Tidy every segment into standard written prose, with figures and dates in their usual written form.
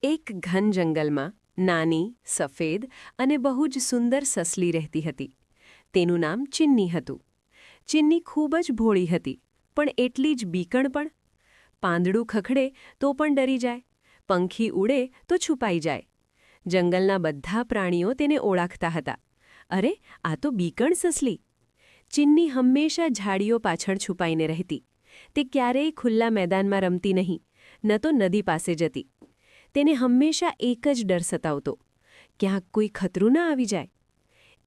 એક ઘન જંગલમાં નાની, સફેદ અને બહુ જ સુંદર સસલી રહેતી હતી. તેનું નામ ચિન્ની હતું. ચિન્ની ખૂબ જ ભોળી હતી, પણ એટલી જ બીકણ પણ. પાંદડું ખખડે તો પણ ડરી જાય, પંખી ઉડે તો છુપાઈ જાય. જંગલના બધા પ્રાણીઓ તેને ઓળખતા હતા. અરે, આ તો બીકણ સસલી! ચિન્ની હંમેશા ઝાડીઓ પાછળ છુપાઈને રહેતી. તે ક્યારેય ખુલ્લા મેદાનમાં રમતી નહીં, ન તો નદી પાસે જતી. તેને હંમેશા એક જ ડર સતાવતો, ક્યાંક કોઈ ખતરું ના આવી જાય.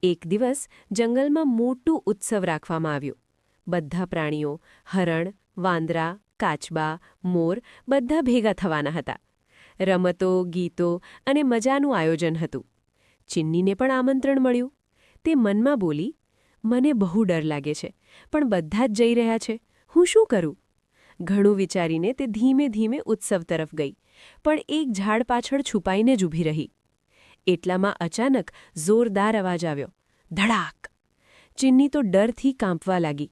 એક દિવસ જંગલમાં મોટું ઉત્સવ રાખવામાં આવ્યો. બધા પ્રાણીઓ, હરણ, વાંદરા, કાચબા, મોર બધા ભેગા થવાના હતા. રમતો, ગીતો અને મજાનું આયોજન હતું. ચિન્નીને પણ આમંત્રણ મળ્યું. તે મનમાં બોલી, મને બહુ ડર લાગે છે, પણ બધા જ જઈ રહ્યા છે, હું શું કરું? ઘણું વિચારીને તે ધીમે ધીમે ઉત્સવ તરફ ગઈ, પણ એક ઝાડ પાછળ છુપાઈને જ ઊભી રહી. એટલામાં અચાનક જોરદાર અવાજ આવ્યો, ધડાક! ચિન્ની તો ડરથી કાંપવા લાગી.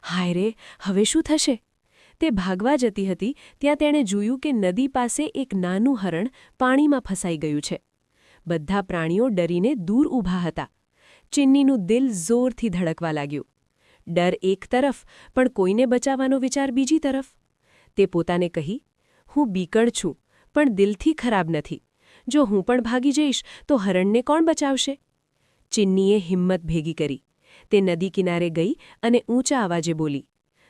હાય રે, હવે શું થશે? તે ભાગવા જતી હતી ત્યાં તેણે જોયું કે નદી પાસે એક નાનું હરણ પાણીમાં ફસાઈ ગયું છે. બધા પ્રાણીઓ ડરીને દૂર ઊભા હતા. ચિન્નીનું દિલ જોરથી ધડકવા લાગ્યું. ડર એક તરફ, પણ કોઈને બચાવવાનો વિચાર બીજી તરફ. તે પોતાને કહી, હું બીકણ છું, પણ દિલથી ખરાબ નથી. જો હું પણ ભાગી જઈશ તો હરણને કોણ બચાવશે? ચિન્નીએ હિંમત ભેગી કરી. તે નદી કિનારે ગઈ અને ઊંચા અવાજે બોલી,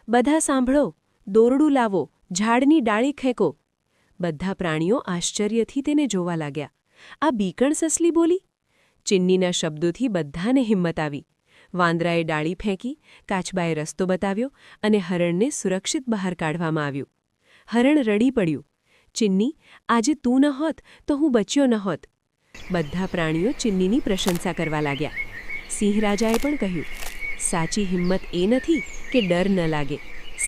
બધા સાંભળો, દોરડું લાવો, ઝાડની ડાળી ખેંકો. બધા પ્રાણીઓ આશ્ચર્યથી તેને જોવા લાગ્યા. આ બીકણ સસલી બોલી? ચિન્નીના શબ્દોથી બધાને હિંમત આવી. વાંદરાએ ડાળી ફેંકી, કાચબાએ રસ્તો બતાવ્યો અને હરણને સુરક્ષિત બહાર કાઢવામાં આવ્યું. હરણ રડી પડ્યું, ચિન્ની, આજે તું ન હોત તો હું બચ્યો ન હોત. બધા પ્રાણીઓ ચિન્નીની પ્રશંસા કરવા લાગ્યા. સિંહ રાજાએ પણ કહ્યું, સાચી હિંમત એ નથી કે ડર ન લાગે,